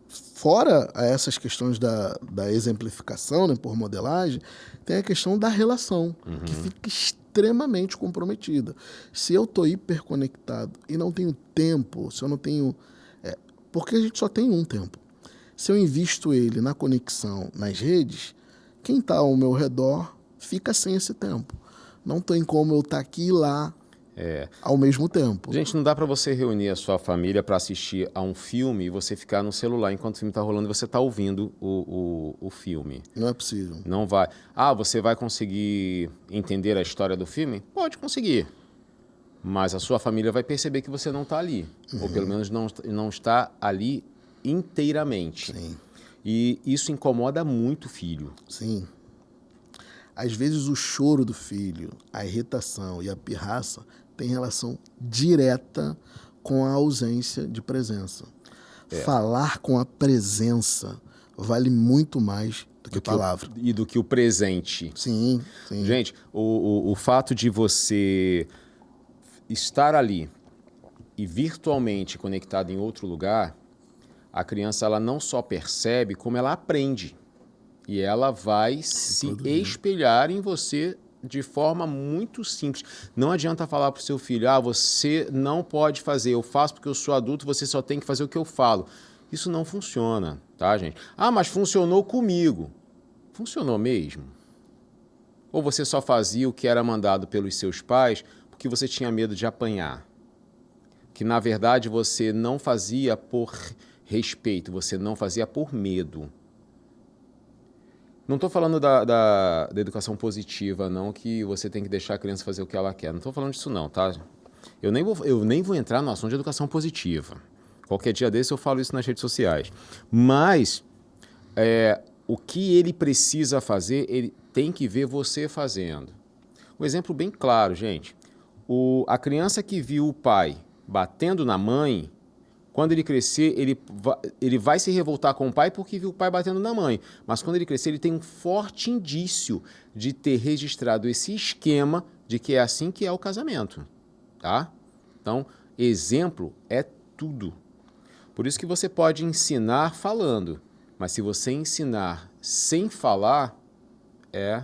fora essas questões da exemplificação, né, por modelagem, tem a questão da relação, que fica extremamente comprometida. Se eu estou hiperconectado e não tenho tempo, se eu não tenho... porque a gente só tem um tempo. Se eu invisto ele na conexão, nas redes, quem está ao meu redor fica sem esse tempo. Não tem como eu estar aqui e lá ao mesmo tempo. Gente, não dá para você reunir a sua família para assistir a um filme e você ficar no celular enquanto o filme está rolando e você está ouvindo o filme. Não é possível. Não vai. Você vai conseguir entender a história do filme? Pode conseguir. Mas a sua família vai perceber que você não está ali. Ou pelo menos não está ali inteiramente. Sim. E isso incomoda muito o filho. Sim. Às vezes o choro do filho, a irritação e a pirraça têm relação direta com a ausência de presença. Falar com a presença vale muito mais do que a palavra. E do que o presente. Sim, sim. Gente, o fato de você estar ali e virtualmente conectado em outro lugar, a criança ela não só percebe, como ela aprende. E ela vai se espelhar em você de forma muito simples. Não adianta falar para o seu filho, você não pode fazer, eu faço porque eu sou adulto, você só tem que fazer o que eu falo. Isso não funciona, tá, gente? Mas funcionou comigo. Funcionou mesmo? Ou você só fazia o que era mandado pelos seus pais porque você tinha medo de apanhar? Que, na verdade, você não fazia por respeito, você não fazia por medo. Não estou falando da educação positiva, não, que você tem que deixar a criança fazer o que ela quer. Não estou falando disso, não, tá? Eu nem vou entrar no assunto de educação positiva. Qualquer dia desse eu falo isso nas redes sociais. Mas o que ele precisa fazer, ele tem que ver você fazendo. Um exemplo bem claro, gente. A criança que viu o pai batendo na mãe, quando ele crescer, ele vai se revoltar com o pai porque viu o pai batendo na mãe. Mas quando ele crescer, ele tem um forte indício de ter registrado esse esquema de que é assim que é o casamento. Tá? Então, exemplo é tudo. Por isso que você pode ensinar falando. Mas se você ensinar sem falar, é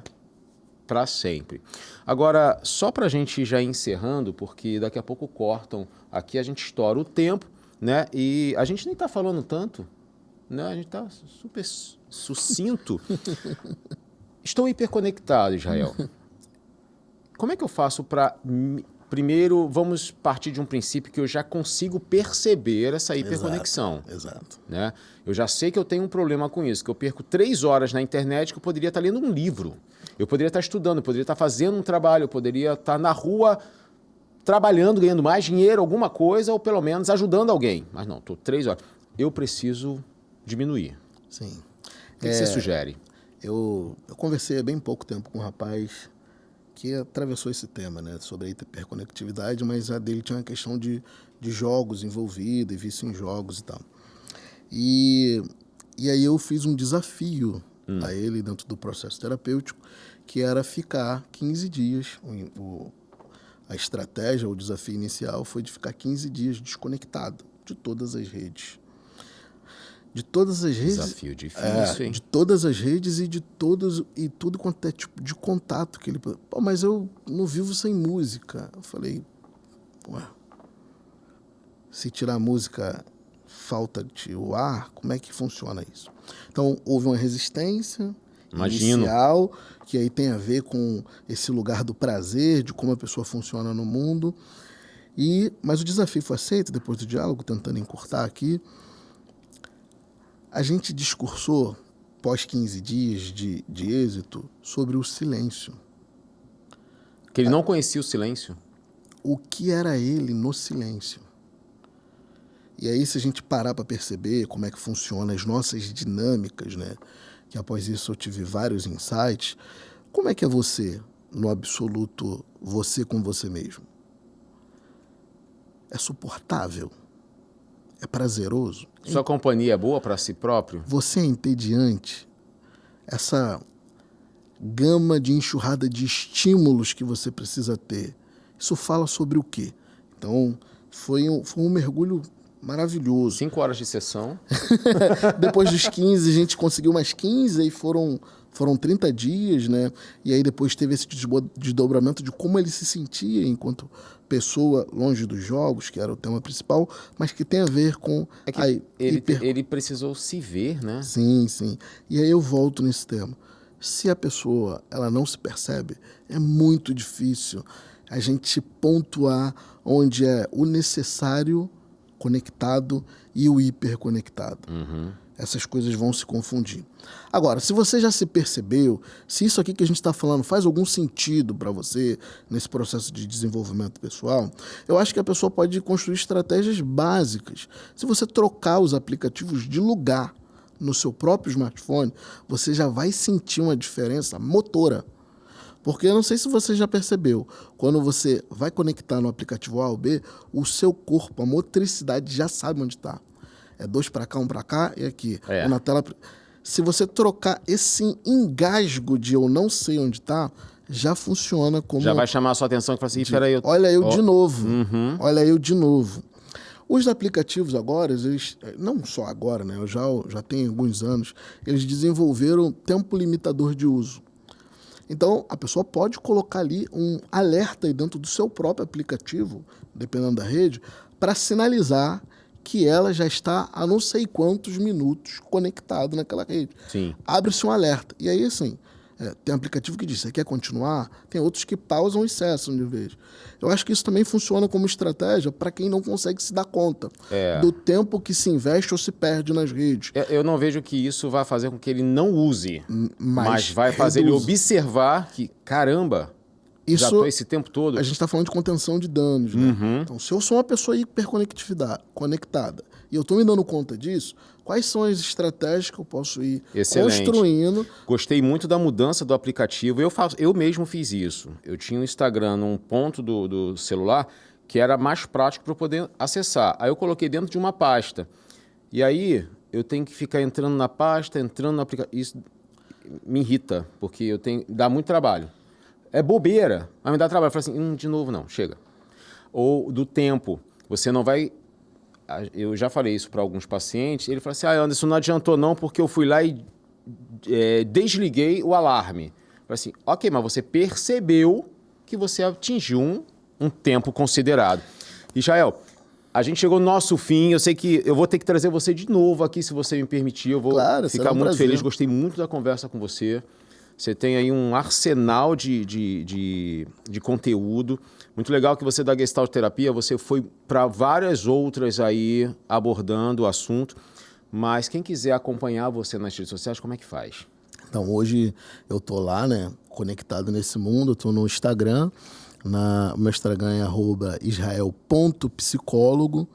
para sempre. Agora, só para a gente ir já encerrando, porque daqui a pouco cortam aqui, a gente estoura o tempo. Né? E a gente nem está falando tanto, né? A gente está super sucinto. Estou hiperconectado, Israel. Como é que eu faço para... Primeiro, vamos partir de um princípio que eu já consigo perceber essa hiperconexão. Exato. Né? Eu já sei que eu tenho um problema com isso, que eu perco 3 horas na internet que eu poderia estar lendo um livro. Eu poderia estar estudando, eu poderia estar fazendo um trabalho, eu poderia estar na rua... trabalhando, ganhando mais dinheiro, alguma coisa, ou pelo menos ajudando alguém. Mas não, estou 3 horas. Eu preciso diminuir. Sim. O que você sugere? Eu conversei há bem pouco tempo com um rapaz que atravessou esse tema, né, sobre a hiperconectividade, mas a dele tinha uma questão de jogos envolvidos, e vício em jogos e tal. E aí eu fiz um desafio a ele dentro do processo terapêutico, que era ficar 15 dias. A estratégia, o desafio inicial foi de ficar 15 dias desconectado de todas as redes. De todas as redes. Desafio difícil, hein? De todas as redes e tudo quanto é tipo de contato que ele. Pô, mas eu não vivo sem música. Eu falei, ué, se tirar a música, falta-te o ar, como é que funciona isso? Então, houve uma resistência inicial, que aí tem a ver com esse lugar do prazer, de como a pessoa funciona no mundo. Mas o desafio foi aceito depois do diálogo, tentando encurtar aqui. A gente discursou, pós 15 dias de êxito, sobre o silêncio. Que ele não conhecia o silêncio. O que era ele no silêncio? E aí, se a gente parar para perceber como é que funcionam as nossas dinâmicas, né? Que após isso eu tive vários insights, como é que é você, no absoluto, você com você mesmo? É suportável? É prazeroso? Sua companhia é boa para si próprio? Você é entediante? Essa gama de enxurrada de estímulos que você precisa ter, isso fala sobre o quê? Então, foi um mergulho maravilhoso. 5 horas de sessão. Depois dos 15, a gente conseguiu mais 15, aí foram 30 dias, né? E aí depois teve esse desdobramento de como ele se sentia enquanto pessoa longe dos jogos, que era o tema principal, mas que tem a ver com... Ele precisou se ver, né? Sim, sim. E aí eu volto nesse tema. Se a pessoa ela não se percebe, é muito difícil a gente pontuar onde é o necessário conectado e o hiperconectado. Essas coisas vão se confundir. Agora, se você já se percebeu, se isso aqui que a gente está falando faz algum sentido para você nesse processo de desenvolvimento pessoal, eu acho que a pessoa pode construir estratégias básicas. Se você trocar os aplicativos de lugar no seu próprio smartphone, você já vai sentir uma diferença motora. Porque eu não sei se você já percebeu, quando você vai conectar no aplicativo A ou B, o seu corpo, a motricidade já sabe onde está. É 2 para cá, 1 para cá e aqui. Ou na tela. Se você trocar esse engasgo de eu não sei onde está, já funciona como... Já vai chamar a sua atenção e fala assim, peraí... Olha eu de novo. Olha eu de novo. Os aplicativos agora, eles, não só agora, né? Eu já tenho alguns anos, eles desenvolveram tempo limitador de uso. Então, a pessoa pode colocar ali um alerta aí dentro do seu próprio aplicativo, dependendo da rede, para sinalizar que ela já está há não sei quantos minutos conectado naquela rede. Sim. Abre-se um alerta. E aí, assim, tem um aplicativo que diz, você quer continuar? Tem outros que pausam e cessam de vez. Eu acho que isso também funciona como estratégia para quem não consegue se dar conta do tempo que se investe ou se perde nas redes. Eu não vejo que isso vai fazer com que ele não use, mas vai fazer ele observar que, caramba, já estou esse tempo todo. A gente está falando de contenção de danos, né? Então, se eu sou uma pessoa hiperconectada e eu estou me dando conta disso, quais são as estratégias que eu posso ir construindo? Gostei muito da mudança do aplicativo. Eu mesmo fiz isso. Eu tinha um Instagram num ponto do celular que era mais prático para eu poder acessar. Aí eu coloquei dentro de uma pasta. E aí eu tenho que ficar entrando na pasta, entrando no aplicativo. Isso me irrita, porque dá muito trabalho. É bobeira, mas me dá trabalho. Eu falo assim, de novo não, chega. Ou do tempo, você não vai... Eu já falei isso para alguns pacientes, ele fala assim, Anderson, não adiantou não, porque eu fui lá e desliguei o alarme. Eu falei assim, ok, mas você percebeu que você atingiu um tempo considerado. Israel, a gente chegou no nosso fim, eu sei que eu vou ter que trazer você de novo aqui, se você me permitir, eu vou ficar muito feliz, gostei muito da conversa com você. Você tem aí um arsenal de conteúdo. Muito legal que você da Gestalt Terapia, você foi para várias outras aí abordando o assunto. Mas quem quiser acompanhar você nas redes sociais, como é que faz? Então, hoje eu tô lá, né, conectado nesse mundo, eu tô no Instagram. O meu Instagram é @israel.psicólogo.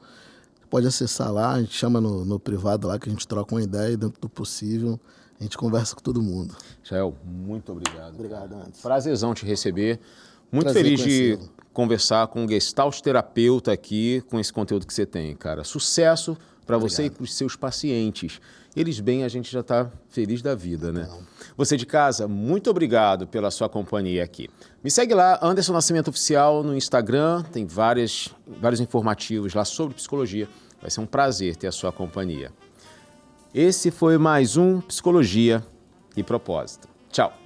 Pode acessar lá, a gente chama no privado lá, que a gente troca uma ideia dentro do possível. A gente conversa com todo mundo. Israel, muito obrigado. Obrigado, Anderson. Prazerzão te receber. Muito feliz de conversar com um Gestalt terapeuta aqui, com esse conteúdo que você tem, cara. Sucesso para você e para os seus pacientes. eles bem, a gente já está feliz da vida, né? Você de casa, muito obrigado pela sua companhia aqui. Me segue lá, Anderson Nascimento Oficial no Instagram, tem vários informativos lá sobre psicologia. Vai ser um prazer ter a sua companhia. Esse foi mais um Psicologia e Propósito. Tchau!